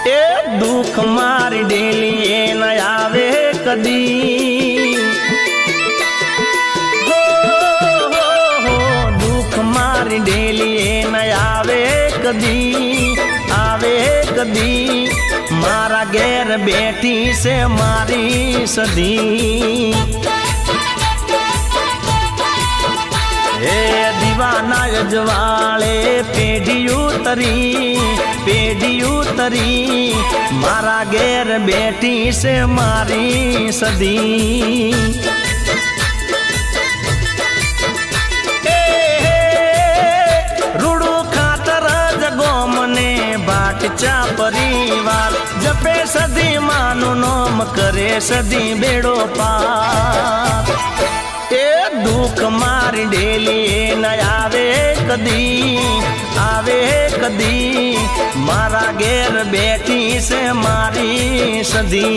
ए दुख मारी डेली ए न आवे कदी हो दुख मारी डेली ए न आवे कदी मारा घेर बेटी से मारी सदी हे दीवाना यजवाले पेढ़ी उतरी मारा घेर बेटी से मारी सदी रूड़ू खातर जगोम ने बाट चा परिवार जपे सदी मानु नोम करे सदी बेड़ो पार ए दुख मारी डेली न आवे कदी मारा घेर बेटी से मारी सदी